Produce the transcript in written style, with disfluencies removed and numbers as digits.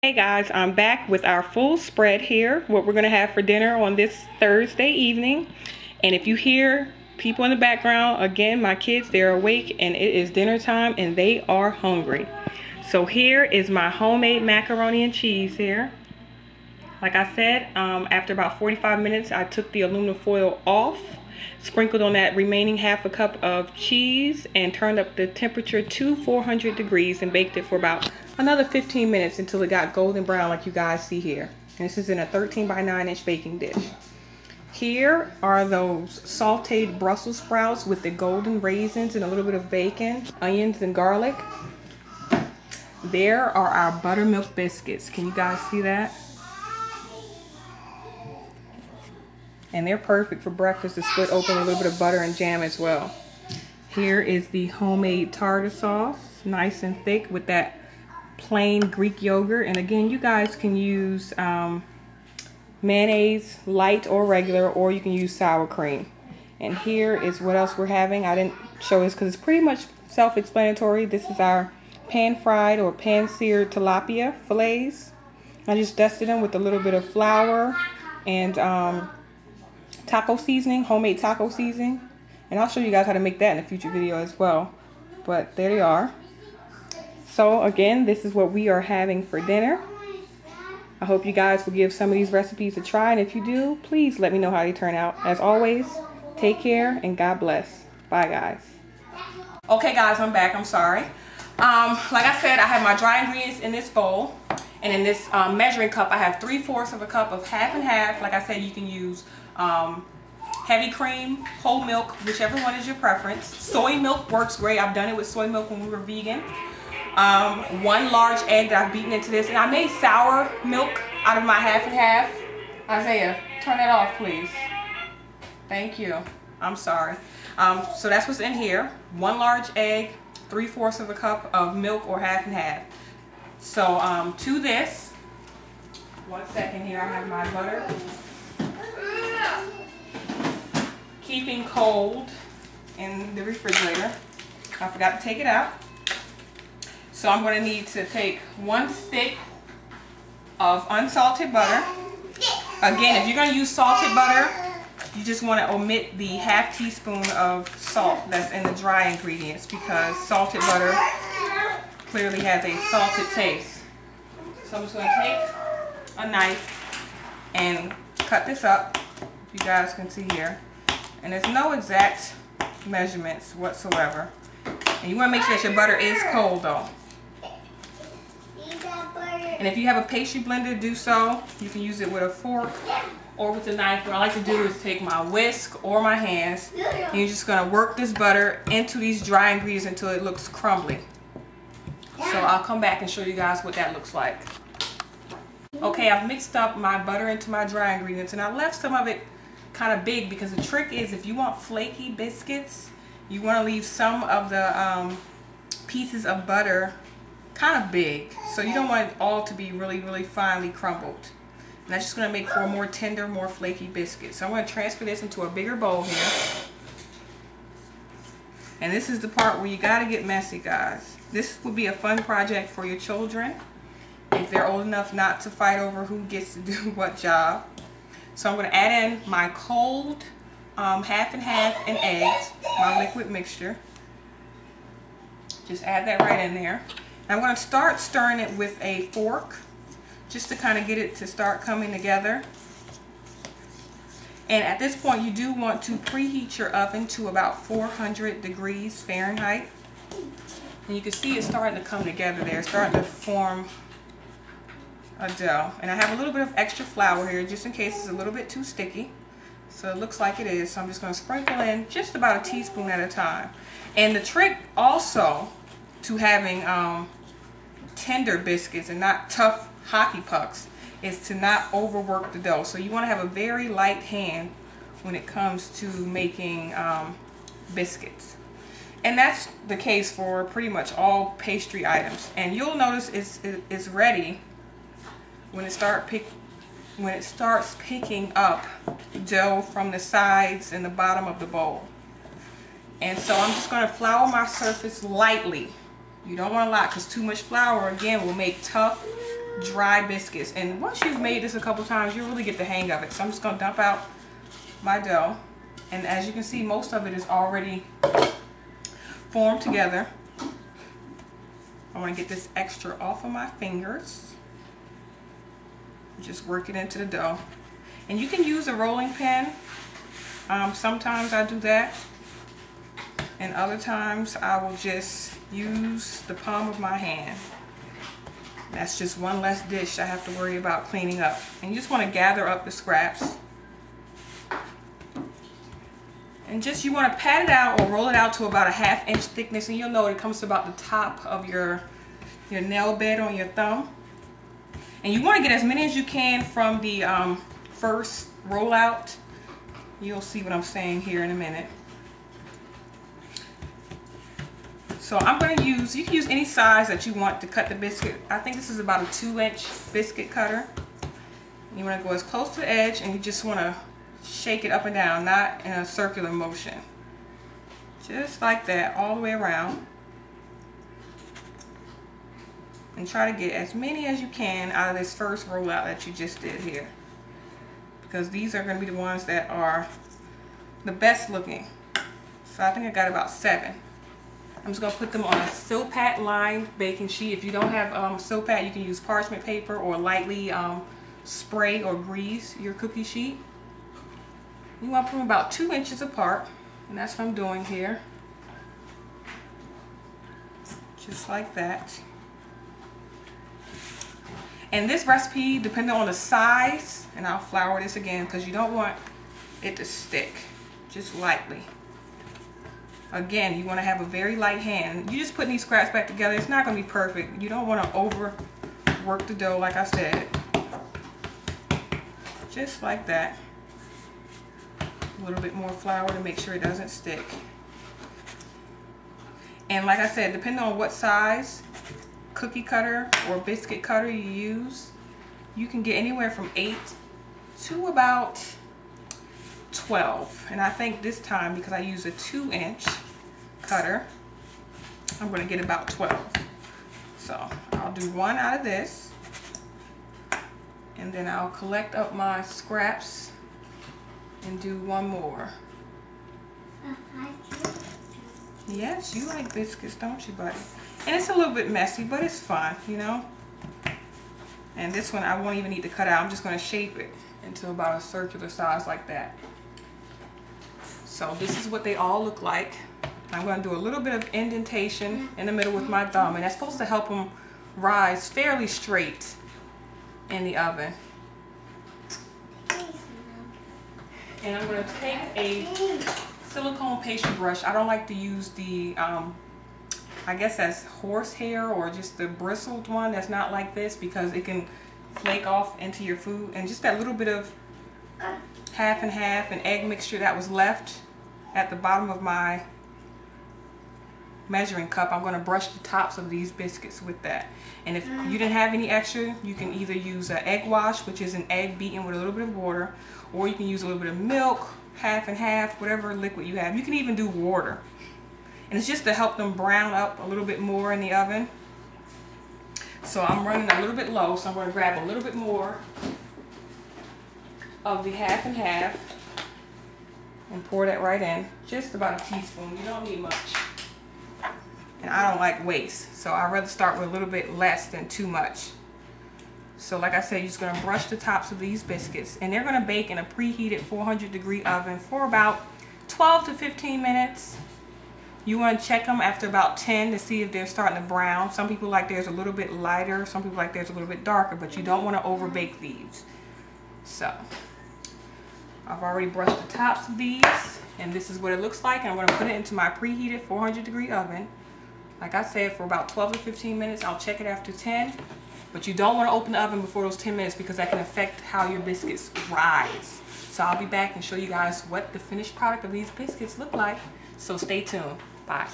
Hey guys, I'm back with our full spread here, what we're going to have for dinner on this Thursday evening. And if you hear people in the background, again, my kids, they're awake and it is dinner time and they are hungry. So here is my homemade macaroni and cheese here. Like I said, after about 45 minutes, I took the aluminum foil off, sprinkled on that remaining half a cup of cheese, and turned up the temperature to 400 degrees and baked it for about another 15 minutes until it got golden brown like you guys see here. And this is in a 13 by 9 inch baking dish. Here are those sauteed Brussels sprouts with the golden raisins and a little bit of bacon, onions, and garlic. There are our buttermilk biscuits. Can you guys see that? And they're perfect for breakfast to split open a little bit of butter and jam as well. Here is the homemade tartar sauce, nice and thick with that plain Greek yogurt. And again, you guys can use mayonnaise, light or regular, or you can use sour cream. And here is what else we're having. I didn't show this because it's pretty much self-explanatory. This is our pan-fried or pan-seared tilapia fillets. I just dusted them with a little bit of flour and taco seasoning, homemade taco seasoning. And I'll show you guys how to make that in a future video as well. But there they are. So again, this is what we are having for dinner. I hope you guys will give some of these recipes a try, and if you do, please let me know how they turn out. As always, take care and God bless. Bye guys. Okay guys, I'm back. I'm sorry. Like I said, I have my dry ingredients in this bowl, and in this measuring cup I have 3/4 of a cup of half and half. Like I said, you can use heavy cream, whole milk, whichever one is your preference. Soy milk works great. I've done it with soy milk when we were vegan. 1 large egg that I've beaten into this, and I made sour milk out of my half and half. Isaiah, turn that off please. Thank you. I'm sorry. So that's what's in here. 1 large egg, 3/4 of a cup of milk or half and half. So to this, 1 second here, I have my butter. Keeping cold in the refrigerator. I forgot to take it out. So I'm going to need to take 1 stick of unsalted butter. Again, if you're going to use salted butter, you just want to omit the ½ teaspoon of salt that's in the dry ingredients, because salted butter clearly has a salted taste. So I'm just going to take a knife and cut this up, if you guys can see here. And there's no exact measurements whatsoever. And you want to make sure that your butter is cold though. And if you have a pastry blender, do so. You can use it with a fork or with a knife. What I like to do is take my whisk or my hands, and you're just going to work this butter into these dry ingredients until it looks crumbly. So I'll come back and show you guys what that looks like. Okay, I've mixed up my butter into my dry ingredients, and I left some of it kind of big, because the trick is, if you want flaky biscuits, you want to leave some of the pieces of butter kind of big, so you don't want it all to be really finely crumbled. And that's just going to make for a more tender, more flaky biscuit. So I'm going to transfer this into a bigger bowl here. And this is the part where you got to get messy, guys. This would be a fun project for your children if they're old enough not to fight over who gets to do what job. So I'm going to add in my cold half and half and eggs, my liquid mixture. Just add that right in there. I'm going to start stirring it with a fork, just to kind of get it to start coming together. And at this point, you do want to preheat your oven to about 400 degrees Fahrenheit. And you can see it starting to come together there, starting to form a dough. And I have a little bit of extra flour here, just in case it's a little bit too sticky. So it looks like it is. So I'm just going to sprinkle in just about a teaspoon at a time. And the trick also to having tender biscuits and not tough hockey pucks is to not overwork the dough. So you want to have a very light hand when it comes to making biscuits. And that's the case for pretty much all pastry items. And you'll notice it's ready when it starts picking up dough from the sides and the bottom of the bowl. And so I'm just going to flour my surface lightly. You don't want a lot, because too much flour again will make tough dry biscuits. And once you've made this a couple times, you'll really get the hang of it. So I'm just gonna dump out my dough. And as you can see, most of it is already formed together. I want to get this extra off of my fingers. Just work it into the dough. And you can use a rolling pin. Sometimes I do that. And other times I will just use the palm of my hand. That's just one less dish I have to worry about cleaning up. And you just want to gather up the scraps. And just you want to pat it out or roll it out to about a 1/2 inch thickness, and you'll know it comes to about the top of your nail bed on your thumb. And you want to get as many as you can from the first rollout. You'll see what I'm saying here in a minute. So I'm going to use, you can use any size that you want to cut the biscuit. I think this is about a 2-inch biscuit cutter. You want to go as close to the edge, and you just want to shake it up and down, not in a circular motion. Just like that, all the way around. And try to get as many as you can out of this first rollout that you just did here. Because these are going to be the ones that are the best looking. So I think I got about 7. I'm just going to put them on a Silpat lined baking sheet. If you don't have Silpat, you can use parchment paper or lightly spray or grease your cookie sheet. You want to put them about 2 inches apart, and that's what I'm doing here. Just like that. And this recipe, depending on the size, and I'll flour this again because you don't want it to stick, just lightly. Again, you want to have a very light hand. You just put these scraps back together. It's not going to be perfect. You don't want to overwork the dough, like I said. Just like that. A little bit more flour to make sure it doesn't stick. And like I said, depending on what size cookie cutter or biscuit cutter you use, you can get anywhere from 8 to about 12. And I think this time, because I use a 2-inch cutter, I'm going to get about 12. So I'll do one out of this, and then I'll collect up my scraps and do one more. Yes, you like biscuits, don't you, buddy? And it's a little bit messy, but it's fun, you know. And this one I won't even need to cut out. I'm just going to shape it into about a circular size like that. So this is what they all look like. I'm going to do a little bit of indentation in the middle with my thumb, and that's supposed to help them rise fairly straight in the oven. And I'm going to take a silicone pastry brush. I don't like to use the, I guess that's horsehair or just the bristled one that's not like this, because it can flake off into your food. And just that little bit of half and half and egg mixture that was left at the bottom of my measuring cup, I'm going to brush the tops of these biscuits with that. And if you didn't have any extra, you can either use an egg wash, which is an egg beaten with a little bit of water, or you can use a little bit of milk, half and half, whatever liquid you have. You can even do water. And it's just to help them brown up a little bit more in the oven. So I'm running a little bit low, so I'm going to grab a little bit more of the half and half and pour that right in. Just about a teaspoon. You don't need much. And I don't like waste, so I'd rather start with a little bit less than too much. So like I said, you're just going to brush the tops of these biscuits, and they're going to bake in a preheated 400-degree oven for about 12 to 15 minutes. You want to check them after about 10 to see if they're starting to brown. Some people like theirs a little bit lighter, some people like theirs a little bit darker, but you don't want to over bake these. So I've already brushed the tops of these, and this is what it looks like. And I'm going to put it into my preheated 400-degree oven. Like I said, for about 12 to 15 minutes. I'll check it after 10. But you don't want to open the oven before those 10 minutes because that can affect how your biscuits rise. So I'll be back and show you guys what the finished product of these biscuits look like. So stay tuned. Bye.